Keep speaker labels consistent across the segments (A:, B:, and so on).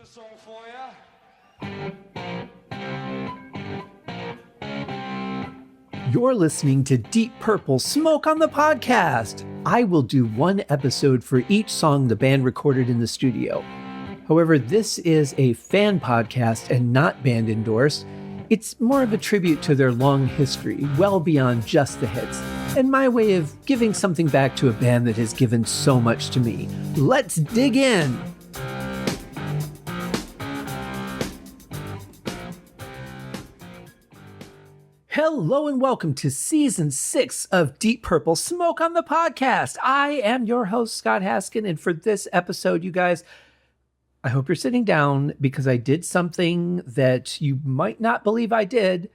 A: a song for you.
B: You're listening to Deep Purple Smoke on the Podcast. I will do one episode for each song the band recorded in the studio. However, this is a fan podcast and not band endorsed. It's more of a tribute to their long history, well beyond just the hits, and my way of giving something back to a band that has given so much to me. Let's dig in! Hello and welcome to Season 6 of Deep Purple Smoke on the Podcast. I am your host, Scott Haskin, and for this episode, you guys, I hope you're sitting down because I did something that you might not believe I did.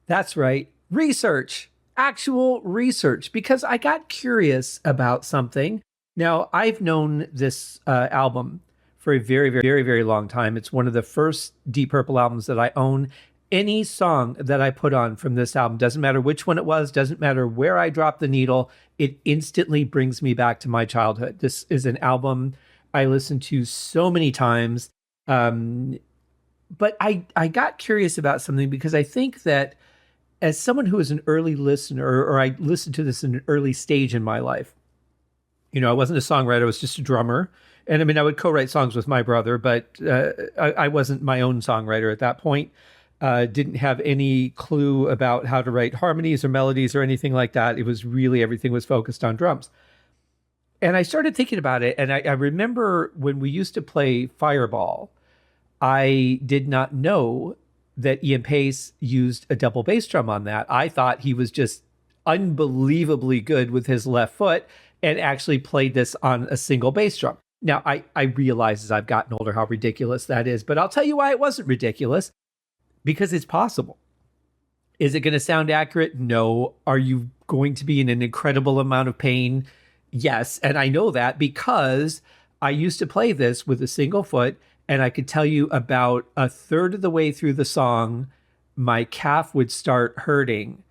B: That's right, research, actual research, because I got curious about something. Now, I've known this album for a very, very, very, very long time. It's one of the first Deep Purple albums that I own. Any song that I put on from this album, doesn't matter which one it was, doesn't matter where I drop the needle, it instantly brings me back to my childhood. This is an album I listened to so many times. But I got curious about something because I think that as someone who is an early listener, or I listened to this in an early stage in my life, you know, I wasn't a songwriter, I was just a drummer. And I mean, I would co-write songs with my brother, but I wasn't my own songwriter at that point. Didn't have any clue about how to write harmonies or melodies or anything like that. It was really, everything was focused on drums. And I started thinking about it. And I remember when we used to play Fireball, I did not know that Ian Paice used a double bass drum on that. I thought he was just unbelievably good with his left foot and actually played this on a single bass drum. Now, I realize as I've gotten older how ridiculous that is, but I'll tell you why it wasn't ridiculous. Because it's possible. Is it going to sound accurate? No. Are you going to be in an incredible amount of pain? Yes. And I know that because I used to play this with a single foot, and I could tell you about a third of the way through the song, my calf would start hurting,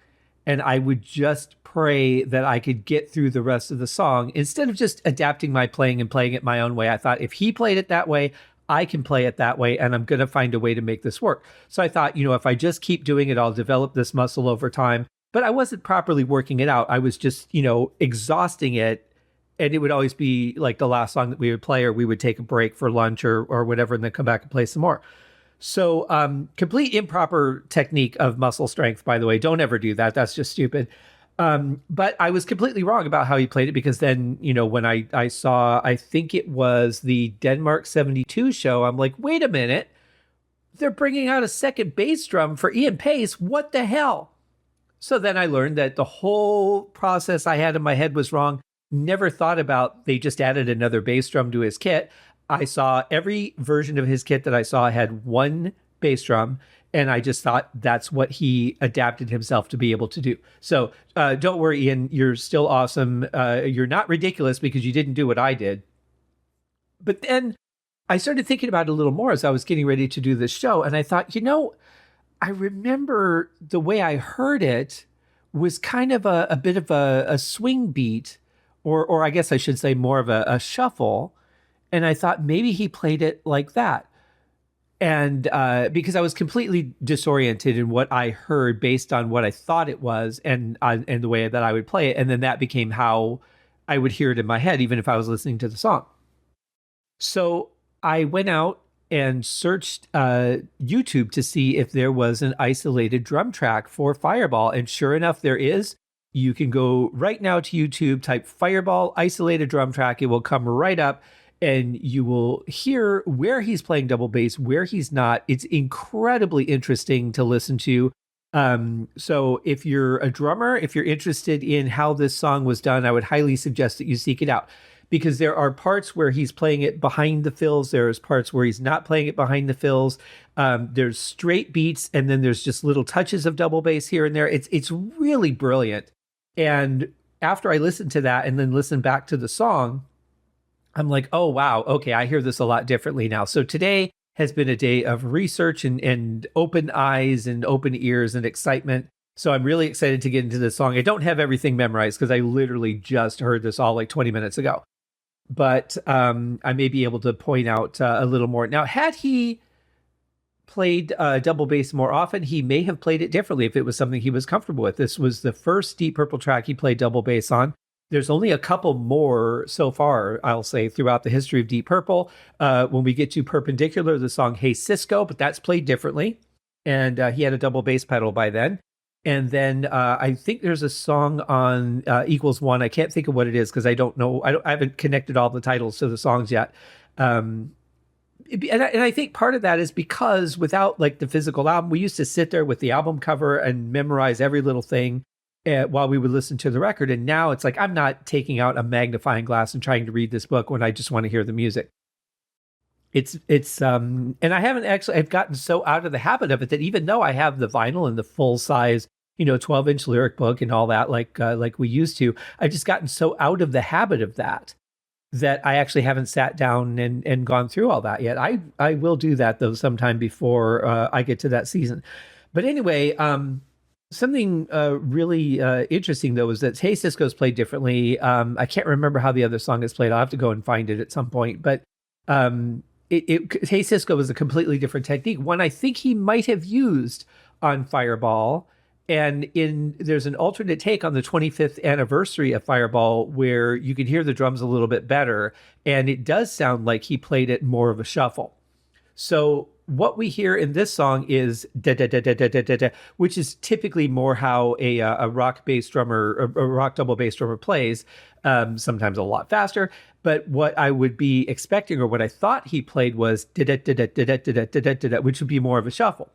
B: and I would just pray that I could get through the rest of the song. Instead of just adapting my playing and playing it my own way, I thought if he played it that way, I can play it that way, and I'm going to find a way to make this work. So I thought, you know, if I just keep doing it, I'll develop this muscle over time. But I wasn't properly working it out. I was just, you know, exhausting it. And it would always be like the last song that we would play, or we would take a break for lunch or whatever, and then come back and play some more. So complete improper technique of muscle strength, by the way. Don't ever do that. That's just stupid. But I was completely wrong about how he played it, because then, you know, when I saw, I think it was the Denmark 72 show, I'm like, wait a minute, they're bringing out a second bass drum for Ian Paice. What the hell? So then I learned that the whole process I had in my head was wrong. Never thought about, they just added another bass drum to his kit. I saw every version of his kit that I saw had one bass drum. And I just thought that's what he adapted himself to be able to do. So don't worry, Ian, you're still awesome. You're not ridiculous because you didn't do what I did. But then I started thinking about it a little more as I was getting ready to do this show. And I thought, you know, I remember the way I heard it was kind of a bit of a swing beat, or I guess I should say more of a shuffle. And I thought maybe he played it like that. And because I was completely disoriented in what I heard based on what I thought it was and the way that I would play it. And then that became how I would hear it in my head, even if I was listening to the song. So I went out and searched YouTube to see if there was an isolated drum track for Fireball. And sure enough, there is. You can go right now to YouTube, type Fireball isolated drum track. It will come right up. And you will hear where he's playing double bass, where he's not. It's incredibly interesting to listen to. So if you're a drummer, if you're interested in how this song was done, I would highly suggest that you seek it out, because there are parts where he's playing it behind the fills. There's parts where he's not playing it behind the fills. There's straight beats, and then there's just little touches of double bass here and there. It's really brilliant. And after I listened to that and then listened back to the song, I'm like, oh, wow. Okay, I hear this a lot differently now. So today has been a day of research and open eyes and open ears and excitement. So I'm really excited to get into this song. I don't have everything memorized because I literally just heard this all like 20 minutes ago. but I may be able to point out a little more. Now, had he played double bass more often, he may have played it differently if it was something he was comfortable with. This was the first Deep Purple track he played double bass on. There's only a couple more so far, I'll say, throughout the history of Deep Purple. When we get to Perpendicular, the song Hey Cisco, but that's played differently. And he had a double bass pedal by then. And then I think there's a song on Equals One. I can't think of what it is because I don't know. I haven't connected all the titles to the songs yet. And I think part of that is because without like the physical album, we used to sit there with the album cover and memorize every little thing while we would listen to the record. And now it's like, I'm not taking out a magnifying glass and trying to read this book when I just want to hear the music. And I haven't actually, I've gotten so out of the habit of it that even though I have the vinyl and the full size, 12-inch lyric book and all that, like we used to, I've just gotten so out of the habit of that I actually haven't sat down and gone through all that yet. I will do that though sometime before I get to that season. But anyway, something really interesting though is that Hey Cisco's played differently. I can't remember how the other song is played. I'll have to go and find it at some point. But Hey Cisco was a completely different technique. One I think he might have used on Fireball. And there's an alternate take on the 25th anniversary of Fireball where you can hear the drums a little bit better. And it does sound like he played it more of a shuffle. So what we hear in this song is da da da da da da da, which is typically more how a rock bass drummer, a rock double bass drummer plays, sometimes a lot faster. But what I would be expecting, or what I thought he played, was da da da da da da da da, which would be more of a shuffle.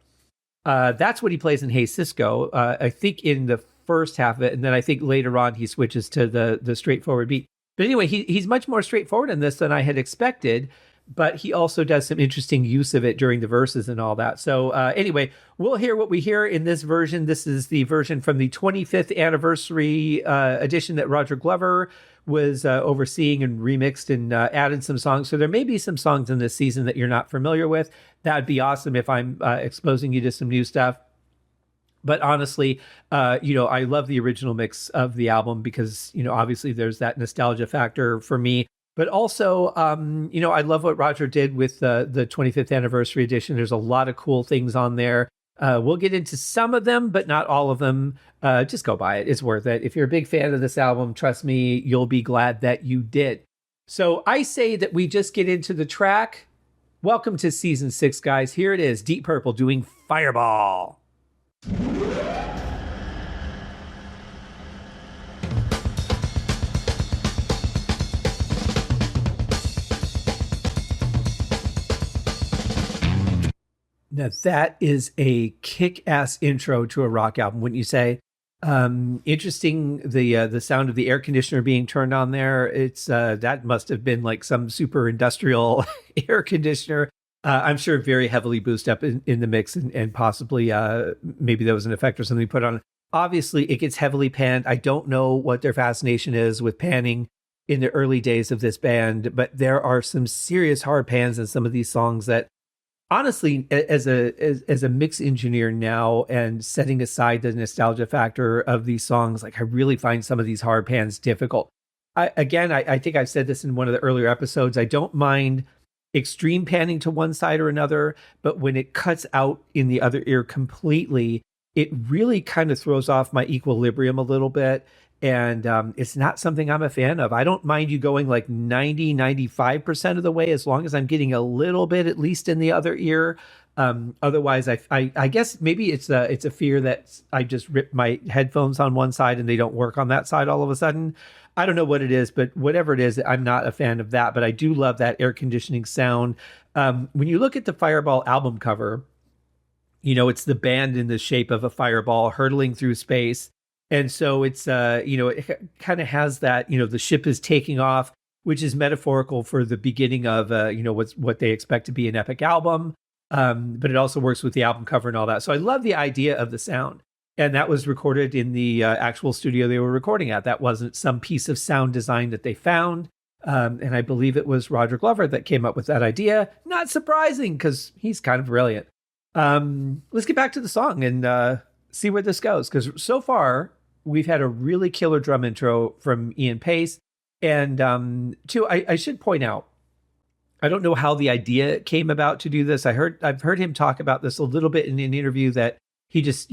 B: That's what he plays in Hey Cisco, I think in the first half of it. And then I think later on he switches to the straightforward beat. But anyway, he's much more straightforward in this than I had expected. But he also does some interesting use of it during the verses and all that. So anyway, we'll hear what we hear in this version. This is the version from the 25th anniversary edition that Roger Glover was overseeing and remixed and added some songs. So there may be some songs in this season that you're not familiar with. That'd be awesome if I'm exposing you to some new stuff. But honestly, I love the original mix of the album because, obviously there's that nostalgia factor for me. But also, I love what Roger did with the 25th anniversary edition. There's a lot of cool things on there. We'll get into some of them, but not all of them. Just go buy it. It's worth it. If you're a big fan of this album, trust me, you'll be glad that you did. So I say that we just get into the track. Welcome to season 6, guys. Here it is, Deep Purple doing Fireball. Now that is a kick-ass intro to a rock album, wouldn't you say? Interesting, the sound of the air conditioner being turned on there. It's that must have been like some super industrial air conditioner. I'm sure very heavily boosted up in the mix and possibly maybe there was an effect or something put on. Obviously, it gets heavily panned. I don't know what their fascination is with panning in the early days of this band, but there are some serious hard pans in some of these songs that, honestly, as a mix engineer now and setting aside the nostalgia factor of these songs, like I really find some of these hard pans difficult. I think I've said this in one of the earlier episodes. I don't mind extreme panning to one side or another, but when it cuts out in the other ear completely, it really kind of throws off my equilibrium a little bit. And it's not something I'm a fan of. I don't mind you going like 95% of the way, as long as I'm getting a little bit, at least in the other ear. Otherwise, I guess maybe it's a fear that I just rip my headphones on one side and they don't work on that side all of a sudden. I don't know what it is, but whatever it is, I'm not a fan of that. But I do love that air conditioning sound. When you look at the Fireball album cover, it's the band in the shape of a fireball hurtling through space. And so it's, it kind of has that, the ship is taking off, which is metaphorical for the beginning of, what they expect to be an epic album. But it also works with the album cover and all that. So I love the idea of the sound. And that was recorded in the actual studio they were recording at. That wasn't some piece of sound design that they found. And I believe it was Roger Glover that came up with that idea. Not surprising, because he's kind of brilliant. Let's get back to the song and see where this goes. Because so far, we've had a really killer drum intro from Ian Paice. And two, I should point out, I don't know how the idea came about to do this. I've heard him talk about this a little bit in an interview, that he just,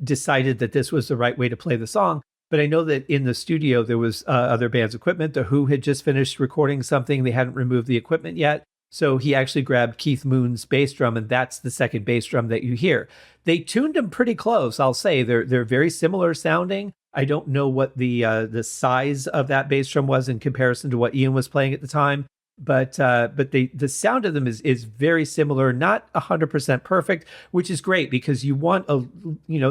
B: decided that this was the right way to play the song. But I know that in the studio, there was other band's equipment. The Who had just finished recording something. They hadn't removed the equipment yet. So he actually grabbed Keith Moon's bass drum, and that's the second bass drum that you hear. They tuned them pretty close, I'll say. They're very similar sounding. I don't know what the size of that bass drum was in comparison to what Ian was playing at the time. But the sound of them is very similar, not 100% perfect, which is great, because you want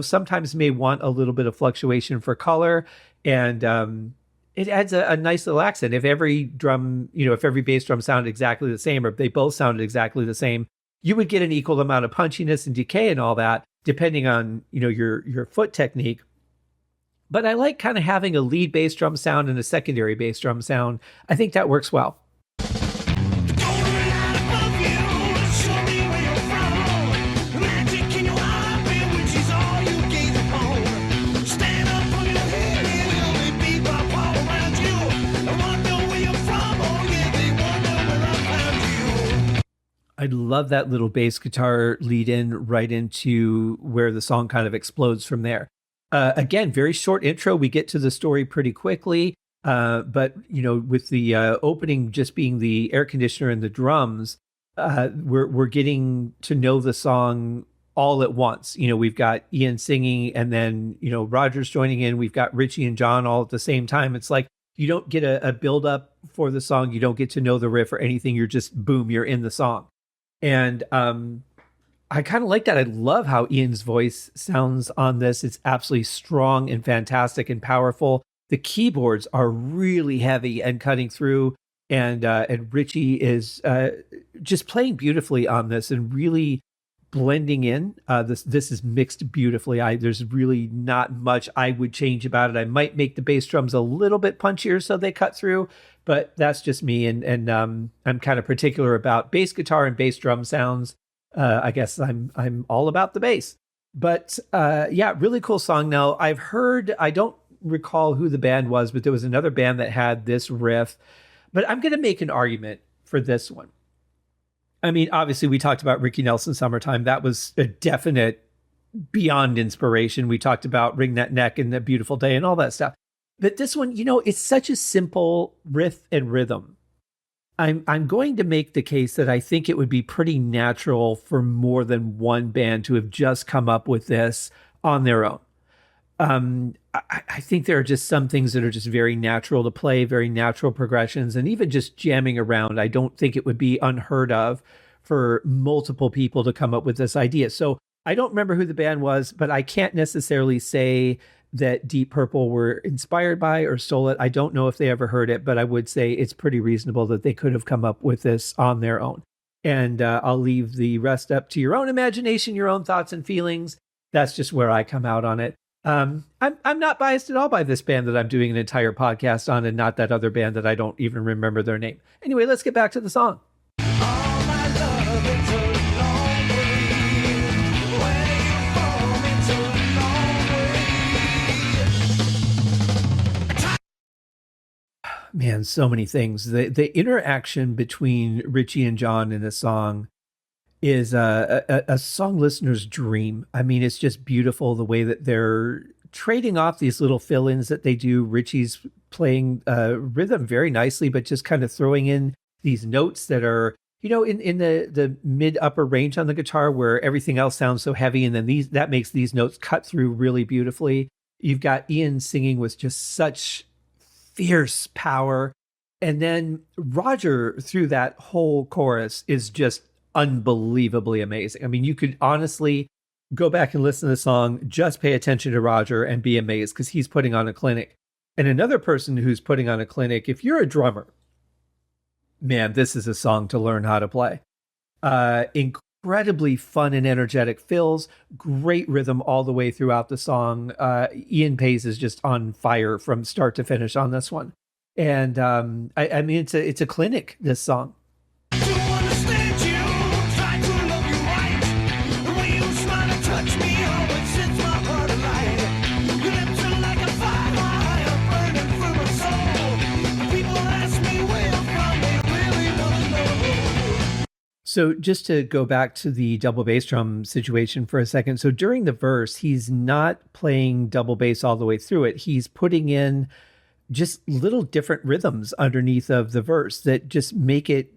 B: sometimes may want a little bit of fluctuation for color, and it adds a nice little accent. If every drum, if every bass drum sounded exactly the same, or if they both sounded exactly the same, you would get an equal amount of punchiness and decay and all that, depending on your foot technique. But I like kind of having a lead bass drum sound and a secondary bass drum sound. I think that works well. I love that little bass guitar lead in right into where the song kind of explodes from there. Again, very short intro. We get to the story pretty quickly. But, with the opening just being the air conditioner and the drums, we're getting to know the song all at once. We've got Ian singing, and then, Roger's joining in. We've got Richie and John all at the same time. It's like you don't get a build up for the song. You don't get to know the riff or anything. You're just, boom, you're in the song. And I kind of like that. I love how Ian's voice sounds on this. It's absolutely strong and fantastic and powerful. The keyboards are really heavy and cutting through, and Richie is just playing beautifully on this and really blending in. This is mixed beautifully. There's really not much I would change about it. I might make the bass drums a little bit punchier so they cut through, but that's just me. And I'm kind of particular about bass guitar and bass drum sounds. I guess I'm all about the bass. But yeah, really cool song. Now I don't recall who the band was, but there was another band that had this riff. But I'm going to make an argument for this one. I mean, obviously, we talked about Ricky Nelson Summertime. That was a definite beyond inspiration. We talked about Wring That Neck and A Beautiful Day and all that stuff. But this one, it's such a simple riff and rhythm. I'm going to make the case that I think it would be pretty natural for more than one band to have just come up with this on their own. I think there are just some things that are just very natural to play, very natural progressions, and even just jamming around. I don't think it would be unheard of for multiple people to come up with this idea. So I don't remember who the band was, but I can't necessarily say that Deep Purple were inspired by or stole it. I don't know if they ever heard it, but I would say it's pretty reasonable that they could have come up with this on their own. And I'll leave the rest up to your own imagination, your own thoughts and feelings. That's just where I come out on it. I'm not biased at all by this band that I'm doing an entire podcast on, and not that other band that I don't even remember their name. Anyway, let's get back to the song. Man, so many things. The interaction between Richie and John in this song is a song listener's dream. I mean, it's just beautiful the way that they're trading off these little fill-ins that they do. Richie's playing rhythm very nicely, but just kind of throwing in these notes that are, in the mid upper range on the guitar where everything else sounds so heavy. And then that makes these notes cut through really beautifully. You've got Ian singing with just such fierce power. And then Roger through that whole chorus is just unbelievably amazing. I mean, you could honestly go back and listen to the song, just pay attention to Roger and be amazed, because he's putting on a clinic. And another person who's putting on a clinic, if you're a drummer, man, this is a song to learn how to play. Incredibly fun and energetic fills, great rhythm all the way throughout the song. Ian Paice is just on fire from start to finish on this one. And I mean, it's a clinic, this song.
A: People
B: So just to go back to the double bass drum situation for a second. So during the verse, he's not playing double bass all the way through it. He's putting in just little different rhythms underneath of the verse that just make it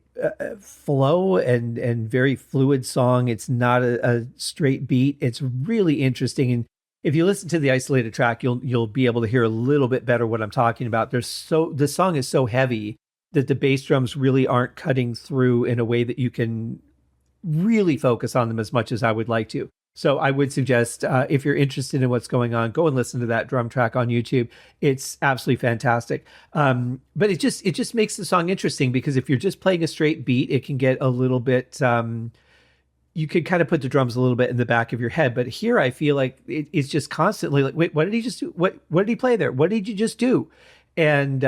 B: flow and very fluid song. It's not a straight beat. It's really interesting. And if you listen to the isolated track, you'll be able to hear a little bit better what I'm talking about. The song is so heavy that the bass drums really aren't cutting through in a way that you can really focus on them as much as I would like to. So I would suggest, if you're interested in what's going on, go and listen to that drum track on YouTube. It's absolutely fantastic. But it just makes the song interesting, because if you're just playing a straight beat, it can get a little bit, you could kind of put the drums a little bit in the back of your head. But here I feel like it's just constantly like, wait, what did he just do? What did he play there? What did you just do? And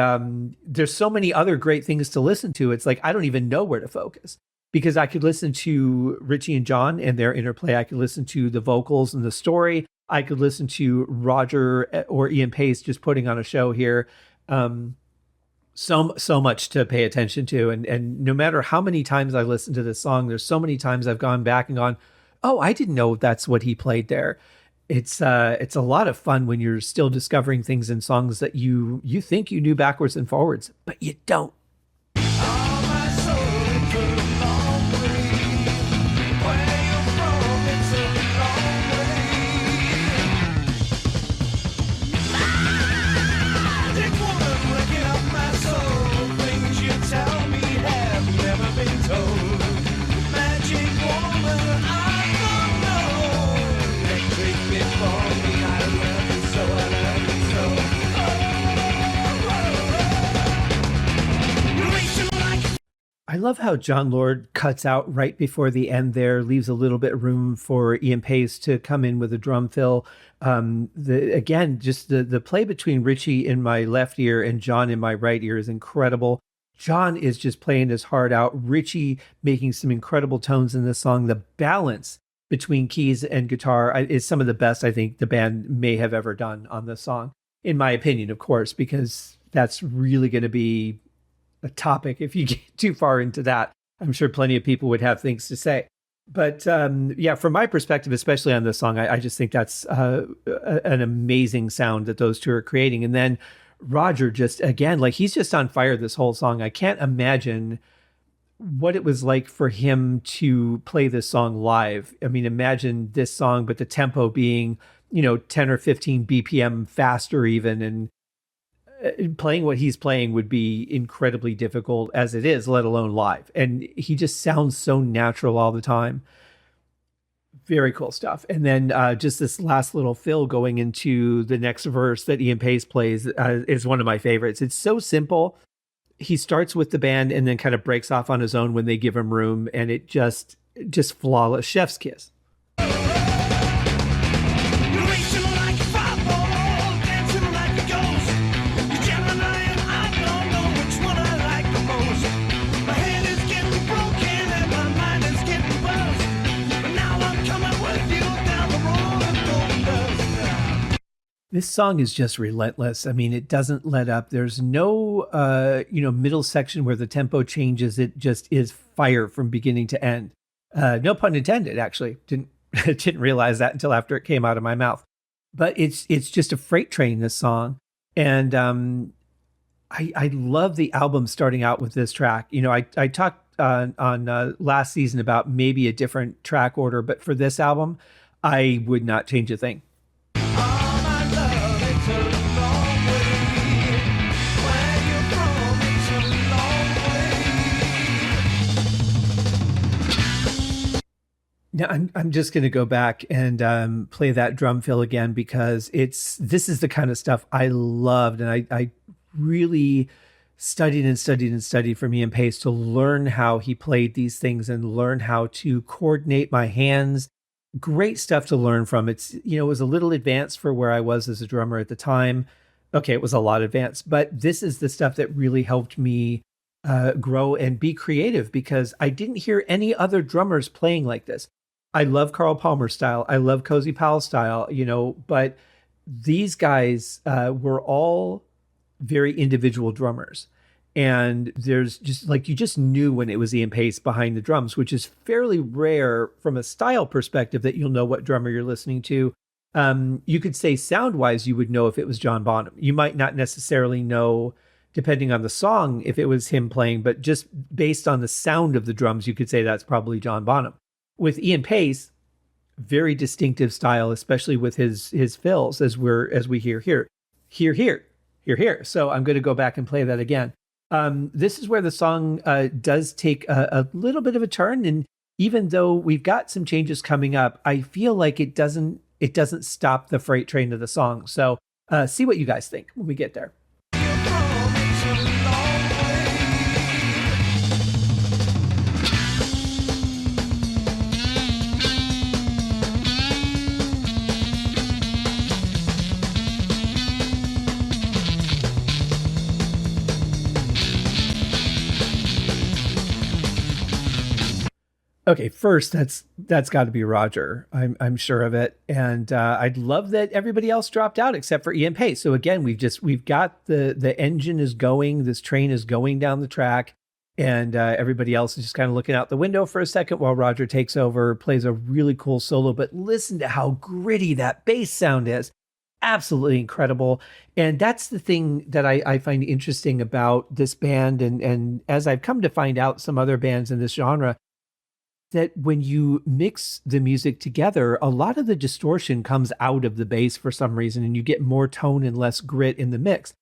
B: there's so many other great things to listen to. It's like, I don't even know where to focus, because I could listen to Richie and John and their interplay. I could listen to the vocals and the story. I could listen to Roger or Ian Paice just putting on a show here. So much to pay attention to. And no matter how many times I listen to this song, there's so many times I've gone back and gone, oh, I didn't know that's what he played there. It's a lot of fun when you're still discovering things in songs that you think you knew backwards and forwards, but you don't. I love how John Lord cuts out right before the end there, leaves a little bit of room for Ian Paice to come in with a drum fill. Just the play between Richie in my left ear and John in my right ear is incredible. John is just playing his heart out. Richie making some incredible tones in this song. The balance between keys and guitar is some of the best I think the band may have ever done on this song, in my opinion, of course, because that's really going to be a topic if you get too far into that. I'm sure plenty of people would have things to say. But from my perspective, especially on this song, I just think that's an amazing sound that those two are creating. And then Roger just, again, like he's just on fire this whole song. I can't imagine what it was like for him to play this song live. I mean, imagine this song, but the tempo being, 10 or 15 BPM faster even, and playing what he's playing would be incredibly difficult as it is, let alone live. And he just sounds so natural all the time. Very cool stuff. And then just this last little fill going into the next verse that Ian Paice plays is one of my favorites. It's so simple. He starts with the band and then kind of breaks off on his own when they give him room. And it just flawless. Chef's kiss. This song is just relentless. I mean, it doesn't let up. There's no, middle section where the tempo changes. It just is fire from beginning to end. No pun intended, actually. Didn't realize that until after it came out of my mouth. But it's just a freight train, this song. And I love the album starting out with this track. I talked on last season about maybe a different track order, but for this album, I would not change a thing. Now I'm just going to go back and play that drum fill again, because this is the kind of stuff I loved, and I really studied from Ian Paice to learn how he played these things and learn how to coordinate my hands. Great stuff to learn from. It was a little advanced for where I was as a drummer at the time. Okay, it was a lot advanced, but this is the stuff that really helped me grow and be creative, because I didn't hear any other drummers playing like this. I love Carl Palmer style. I love Cozy Powell style, but these guys were all very individual drummers. And there's just like, you just knew when it was Ian Paice behind the drums, which is fairly rare from a style perspective that you'll know what drummer you're listening to. You could say sound wise, you would know if it was John Bonham. You might not necessarily know, depending on the song, if it was him playing, but just based on the sound of the drums, you could say that's probably John Bonham. With Ian Paice, very distinctive style, especially with his fills, as we hear here, hear here, hear here. So I'm going to go back and play that again. This is where the song does take a little bit of a turn, and even though we've got some changes coming up, I feel like it doesn't stop the freight train of the song. So see what you guys think when we get there. Okay, first that's got to be Roger. I'm sure of it, and I'd love that everybody else dropped out except for Ian Paice. So again, we've got the engine is going, this train is going down the track, and everybody else is just kind of looking out the window for a second while Roger takes over, plays a really cool solo. But listen to how gritty that bass sound is. Absolutely incredible. And that's the thing that I find interesting about this band, and as I've come to find out some other bands in this genre, that when you mix the music together, a lot of the distortion comes out of the bass for some reason, and you get more tone and less grit in the mix.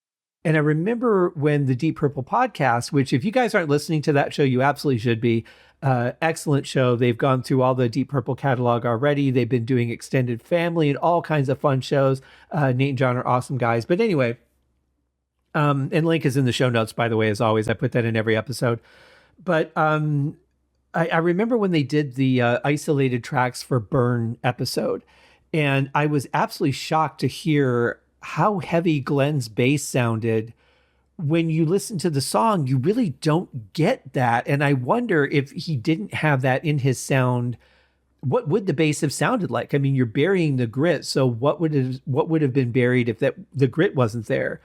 B: And I remember when the Deep Purple podcast, which if you guys aren't listening to that show, you absolutely should be. Excellent show. They've gone through all the Deep Purple catalog already. They've been doing extended family and all kinds of fun shows. Nate and John are awesome guys. But anyway, and link is in the show notes, by the way, as always. I put that in every episode. But I remember when they did the isolated tracks for Burn episode, and I was absolutely shocked to hear how heavy Glenn's bass sounded. When you listen to the song, you really don't get that. And I wonder if he didn't have that in his sound, what would the bass have sounded like? I mean, you're burying the grit. So what would have been buried if the grit wasn't there?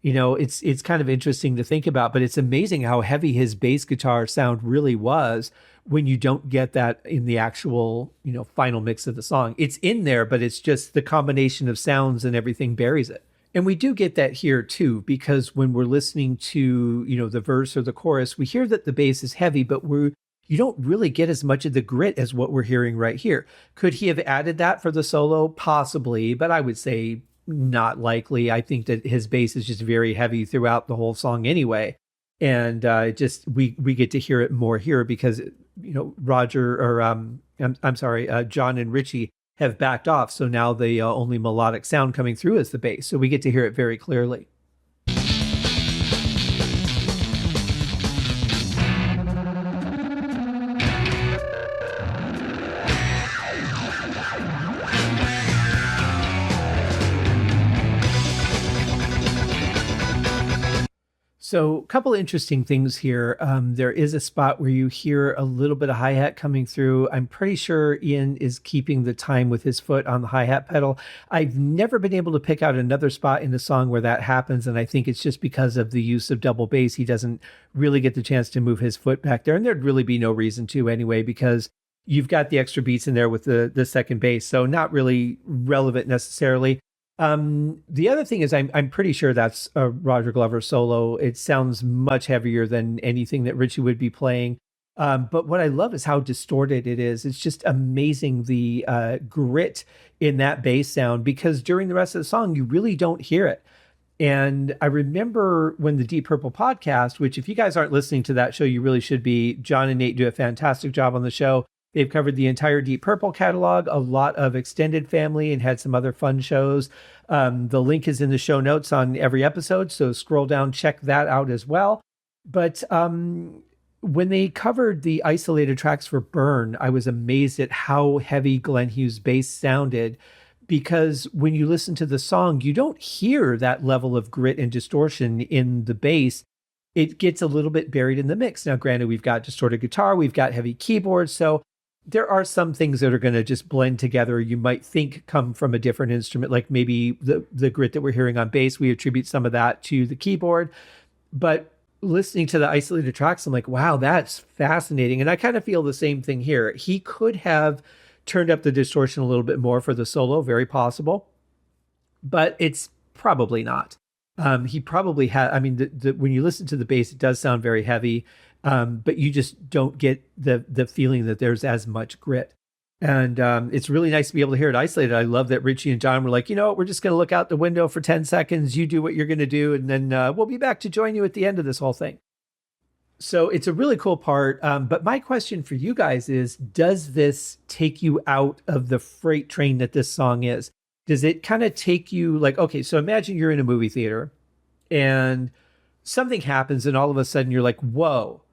B: You know, it's kind of interesting to think about, but it's amazing how heavy his bass guitar sound really was when you don't get that in the actual, final mix of the song. It's in there, but it's just the combination of sounds and everything buries it. And we do get that here too, because when we're listening to, the verse or the chorus, we hear that the bass is heavy, but you don't really get as much of the grit as what we're hearing right here. Could he have added that for the solo? Possibly, but I would say not likely. I think that his bass is just very heavy throughout the whole song anyway. And we get to hear it more here because, Roger or I'm sorry, John and Richie have backed off. So now the only melodic sound coming through is the bass. So we get to hear it very clearly. So a couple of interesting things here. There is a spot where you hear a little bit of hi-hat coming through. I'm pretty sure Ian is keeping the time with his foot on the hi-hat pedal. I've never been able to pick out another spot in the song where that happens, and I think it's just because of the use of double bass. He doesn't really get the chance to move his foot back there, and there'd really be no reason to anyway, because you've got the extra beats in there with the second bass, so not really relevant necessarily. The other thing is I'm pretty sure that's a Roger Glover solo. It sounds much heavier than anything that Richie would be playing. But what I love is how distorted it is. It's just amazing, the grit in that bass sound, because during the rest of the song, you really don't hear it. And I remember when the Deep Purple podcast, which if you guys aren't listening to that show, you really should be. John and Nate do a fantastic job on the show. They've covered the entire Deep Purple catalog, a lot of extended family, and had some other fun shows. The link is in the show notes on every episode, so scroll down, check that out as well. But when they covered the isolated tracks for Burn, I was amazed at how heavy Glenn Hughes' bass sounded, because when you listen to the song, you don't hear that level of grit and distortion in the bass. It gets a little bit buried in the mix. Now, granted, we've got distorted guitar, we've got heavy keyboards, so there are some things that are going to just blend together. You might think come from a different instrument, like maybe the grit that we're hearing on bass, we attribute some of that to the keyboard. But listening to the isolated tracks, I'm like, wow, that's fascinating. And I kind of feel the same thing here. He could have turned up the distortion a little bit more for the solo, very possible, but it's probably not. He probably had, I mean, when you listen to the bass, it does sound very heavy, but you just don't get the feeling that there's as much grit. And it's really nice to be able to hear it isolated. I love that Richie and John were like, you know what, we're just going to look out the window for 10 seconds. You do what you're going to do. And then we'll be back to join you at the end of this whole thing. So it's a really cool part. But my question for you guys is, does this take you out of the freight train that this song is? Does it kind of take you like, okay, so imagine you're in a movie theater and something happens and all of a sudden you're like, whoa,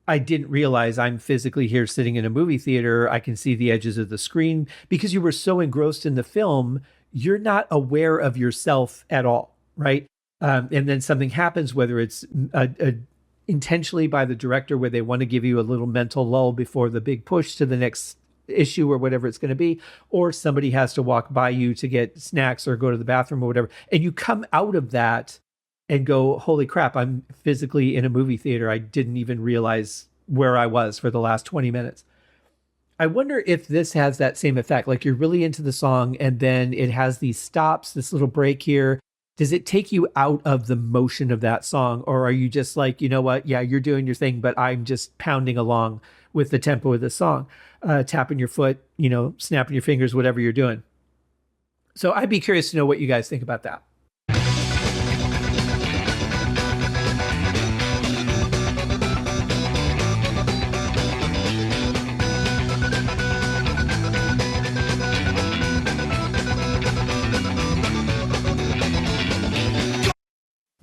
B: I didn't realize I'm physically here sitting in a movie theater. I can see the edges of the screen. Because you were so engrossed in the film, you're not aware of yourself at all, right? And then something happens, whether it's intentionally by the director where they want to give you a little mental lull before the big push to the next issue or whatever it's going to be, or somebody has to walk by you to get snacks or go to the bathroom or whatever. And you come out of that and go, holy crap, I'm physically in a movie theater. I didn't even realize where I was for the last 20 minutes. I wonder if this has that same effect. Like you're really into the song and then it has these stops, this little break here. Does it take you out of the motion of that song? Or are you just like, you know what? Yeah, you're doing your thing, but I'm just pounding along with the tempo of the song, tapping your foot, you know, snapping your fingers, whatever you're doing. So I'd be curious to know what you guys think about that.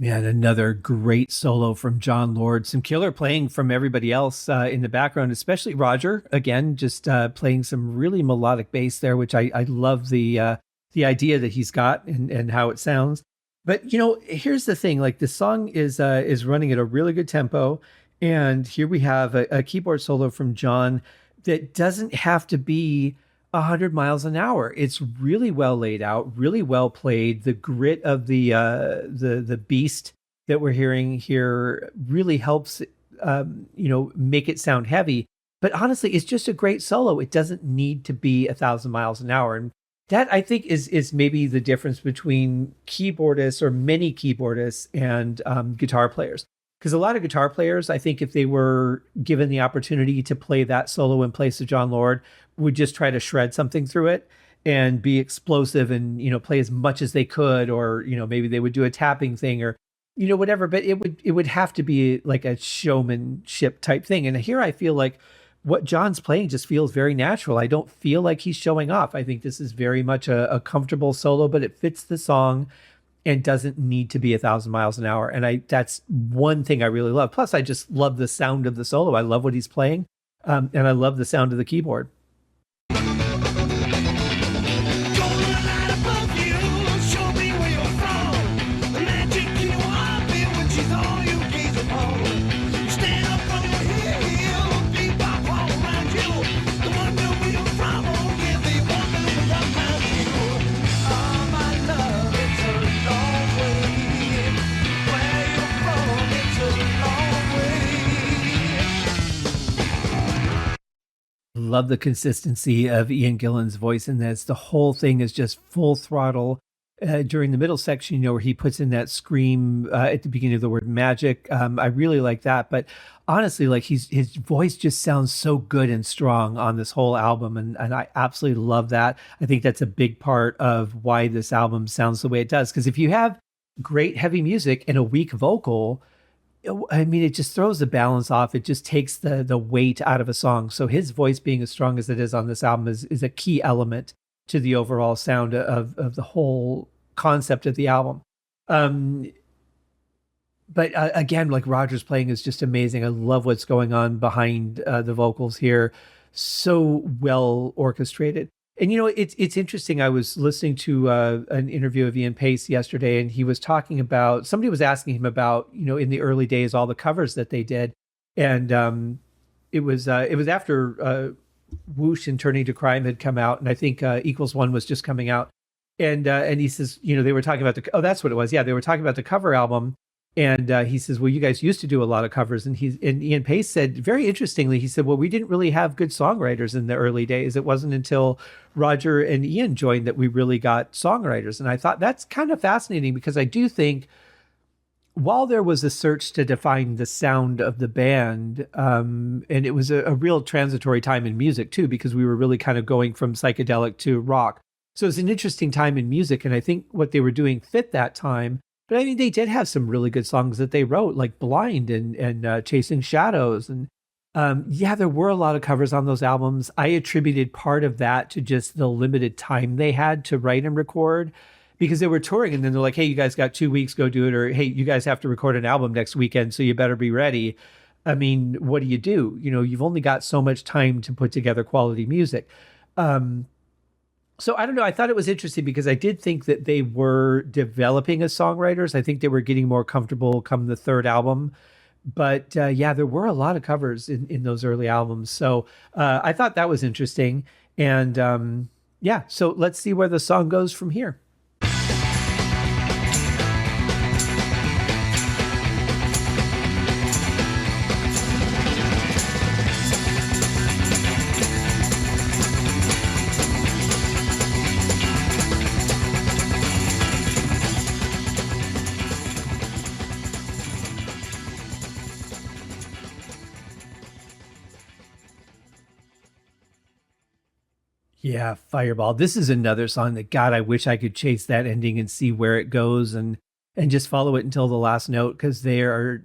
B: Man, another great solo from John Lord. Some killer playing from everybody else in the background, especially Roger. Again, just playing some really melodic bass there, which I love the idea that he's got and how it sounds. But you know, here's the thing: like the song is running at a really good tempo, and here we have a keyboard solo from John that doesn't have to be 100 miles an hour. It's really well laid out, really well played. The grit of the beast that we're hearing here really helps, make it sound heavy. But honestly, it's just a great solo. It doesn't need to be 1,000 miles an hour. And that, I think, is maybe the difference between keyboardists or many keyboardists and guitar players. Because a lot of guitar players, I think if they were given the opportunity to play that solo in place of John Lord, would just try to shred something through it and be explosive and, you know, play as much as they could, or, you know, maybe they would do a tapping thing or, you know, whatever, but it would have to be like a showmanship type thing. And here I feel like what John's playing just feels very natural. I don't feel like he's showing off. I think this is very much a comfortable solo, but it fits the song and doesn't need to be 1,000 miles an hour. And that's one thing I really love. Plus, I just love the sound of the solo. I love what he's playing. And I love the sound of the keyboard. Love the consistency of Ian Gillan's voice in this. The whole thing is just full throttle. During the middle section, you know, where he puts in that scream at the beginning of the word magic. I really like that. But honestly, like his voice just sounds so good and strong on this whole album. And I absolutely love that. I think that's a big part of why this album sounds the way it does. Because if you have great heavy music and a weak vocal, I mean, it just throws the balance off. It just takes the weight out of a song. So his voice being as strong as it is on this album is a key element to the overall sound of the whole concept of the album. But again, like Roger's playing is just amazing. I love what's going on behind the vocals here. So well orchestrated. And, you know, it's interesting. I was listening to an interview of Ian Paice yesterday, and he was talking about, somebody was asking him about, you know, in the early days, all the covers that they did. And it was after Whoosh and Turning to Crime had come out. And I think Equals One was just coming out. And he says, you know, they were talking about that's what it was. Yeah, they were talking about the cover album. And he says, well, you guys used to do a lot of covers. And Ian Paice said, very interestingly, he said, well, we didn't really have good songwriters in the early days. It wasn't until Roger and Ian joined that we really got songwriters. And I thought that's kind of fascinating because I do think while there was a search to define the sound of the band, and it was a real transitory time in music too, because we were really kind of going from psychedelic to rock. So it's an interesting time in music. And I think what they were doing fit that time. But I mean, they did have some really good songs that they wrote, like Blind and Chasing Shadows. And yeah, there were a lot of covers on those albums. I attributed part of that to just the limited time they had to write and record because they were touring. And then they're like, hey, you guys got 2 weeks, go do it. Or, hey, you guys have to record an album next weekend, so you better be ready. I mean, what do? You've only got so much time to put together quality music. So I don't know. I thought it was interesting because I did think that they were developing as songwriters. I think they were getting more comfortable come the third album. But yeah, there were a lot of covers in those early albums. So I thought that was interesting. And yeah, so let's see where the song goes from here. Yeah, Fireball. This is another song that God, I wish I could chase that ending and see where it goes and just follow it until the last note because they're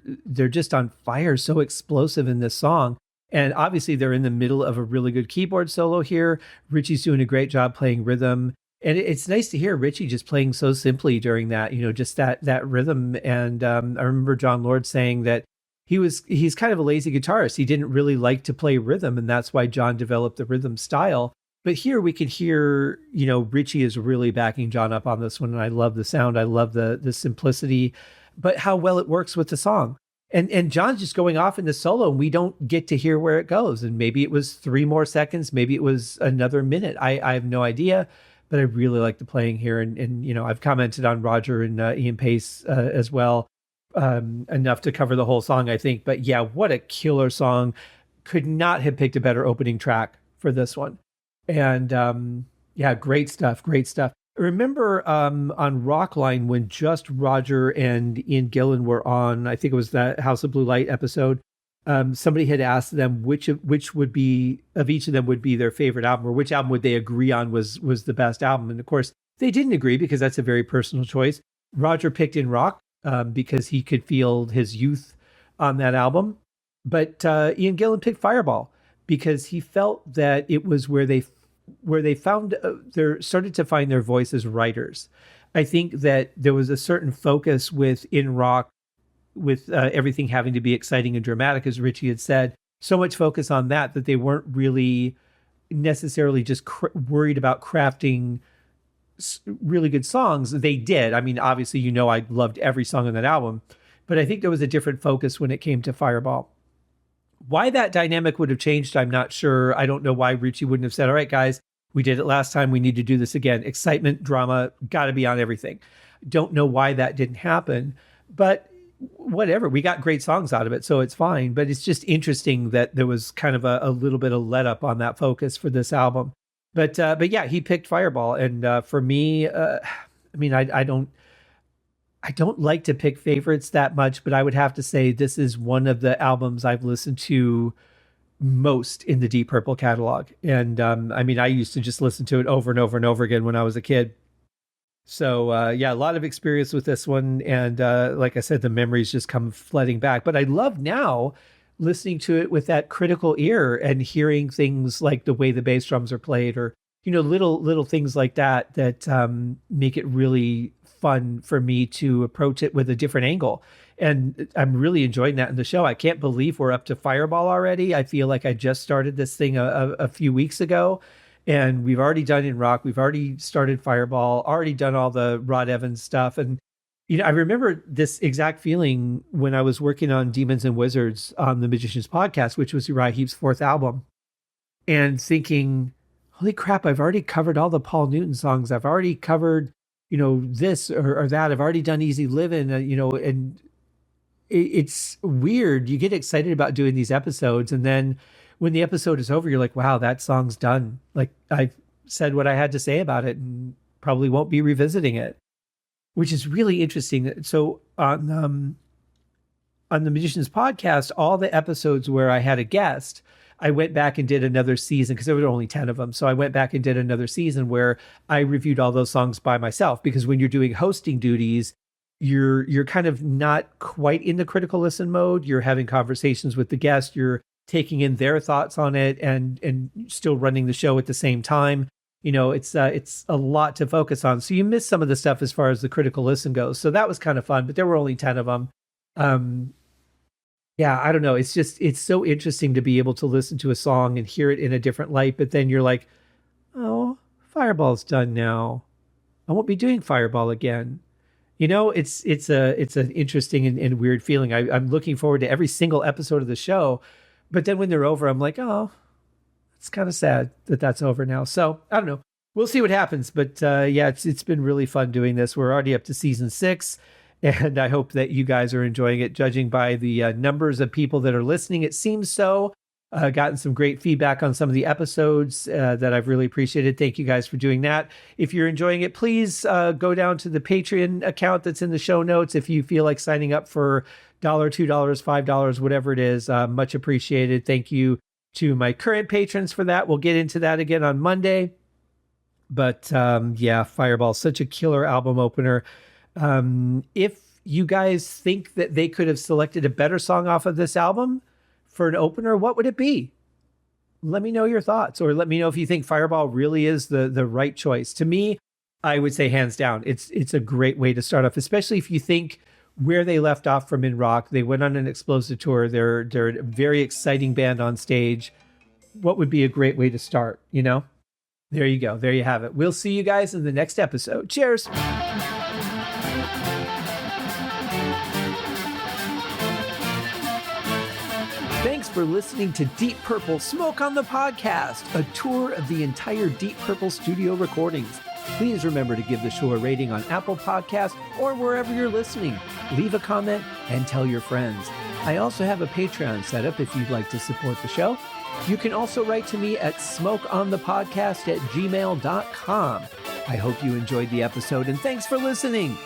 B: just on fire, so explosive in this song. And obviously they're in the middle of a really good keyboard solo here. Richie's doing a great job playing rhythm. And it's nice to hear Richie just playing so simply during that, just that rhythm. And I remember John Lord saying that he's kind of a lazy guitarist. He didn't really like to play rhythm, and that's why John developed the rhythm style. But here we can hear, Richie is really backing John up on this one. And I love the sound. I love the simplicity, but how well it works with the song. And John's just going off in the solo and we don't get to hear where it goes. And maybe it was 3 more seconds. Maybe it was another minute. I have no idea, but I really like the playing here. And I've commented on Roger and Ian Paice as well, enough to cover the whole song, I think. But yeah, what a killer song. Could not have picked a better opening track for this one. And yeah, great stuff. Remember on Rockline when just Roger and Ian Gillan were on, I think it was that House of Blue Light episode, somebody had asked them which would be, of each of them would be their favorite album, or which album would they agree on was the best album. And of course, they didn't agree because that's a very personal choice. Roger picked In Rock because he could feel his youth on that album. But Ian Gillan picked Fireball because he felt that it was where they found started to find their voice as writers. I think that there was a certain focus with In Rock, with everything having to be exciting and dramatic, as Richie had said. So much focus on that they weren't really necessarily just worried about crafting really good songs. They did. I mean, obviously, I loved every song on that album, but I think there was a different focus when it came to Fireball. Why that dynamic would have changed, I'm not sure. I don't know why Richie wouldn't have said, all right, guys, we did it last time. We need to do this again. Excitement, drama, got to be on everything. Don't know why that didn't happen, but whatever. We got great songs out of it, so it's fine. But it's just interesting that there was kind of a little bit of let up on that focus for this album. But yeah, he picked Fireball. And for me, I mean, I don't like to pick favorites that much, but I would have to say this is one of the albums I've listened to most in the Deep Purple catalog. And I mean, I used to just listen to it over and over and over again when I was a kid. So yeah, a lot of experience with this one. And like I said, the memories just come flooding back. But I love now listening to it with that critical ear and hearing things like the way the bass drums are played, or little things like that make it really fun for me to approach it with a different angle. And I'm really enjoying that in the show. I can't believe we're up to Fireball already. I feel like I just started this thing a few weeks ago, and we've already done In Rock. We've already started Fireball, already done all the Rod Evans stuff. And, I remember this exact feeling when I was working on Demons and Wizards on the Magician's Podcast, which was Uriah Heep's 4th album, and thinking, holy crap, I've already covered all the Paul Newton songs. I've already covered this or that. I've already done Easy Living, and it's weird. You get excited about doing these episodes, and then when the episode is over, you're like, wow, that song's done. Like, I've said what I had to say about it and probably won't be revisiting it, which is really interesting. So on the Magician's podcast, all the episodes where I had a guest, I went back and did another season because there were only 10 of them. So I went back and did another season where I reviewed all those songs by myself, because when you're doing hosting duties, you're kind of not quite in the critical listen mode. You're having conversations with the guest. You're taking in their thoughts on it and still running the show at the same time. It's a lot to focus on. So you miss some of the stuff as far as the critical listen goes. So that was kind of fun, but there were only 10 of them. Yeah, I don't know. It's so interesting to be able to listen to a song and hear it in a different light. But then you're like, oh, Fireball's done now. I won't be doing Fireball again. It's an interesting and weird feeling. I'm looking forward to every single episode of the show, but then when they're over, I'm like, oh, it's kind of sad that that's over now. So I don't know. We'll see what happens. But yeah, it's been really fun doing this. We're already up to season 6, and I hope that you guys are enjoying it. Judging by the numbers of people that are listening, it seems so. Gotten some great feedback on some of the episodes that I've really appreciated. Thank you guys for doing that. If you're enjoying it, please go down to the Patreon account that's in the show notes. If you feel like signing up for $1, $2, $5, whatever it is, much appreciated. Thank you to my current patrons for that. We'll get into that again on Monday. But yeah, Fireball, such a killer album opener. If you guys think that they could have selected a better song off of this album for an opener, what would it be? Let me know your thoughts, or let me know if you think Fireball really is the right choice. To me, I would say hands down, it's a great way to start off, especially if you think where they left off from In Rock. They went on an explosive tour. They're a very exciting band on stage. What would be a great way to start, There you go. There you have it. We'll see you guys in the next episode. Cheers. Thanks for listening to Deep Purple Smoke on the Podcast, a tour of the entire Deep Purple studio recordings. Please remember to give the show a rating on Apple Podcasts or wherever you're listening. Leave a comment and tell your friends. I also have a Patreon set up if you'd like to support the show. You can also write to me at smokeonthepodcast@gmail.com. I hope you enjoyed the episode, and thanks for listening.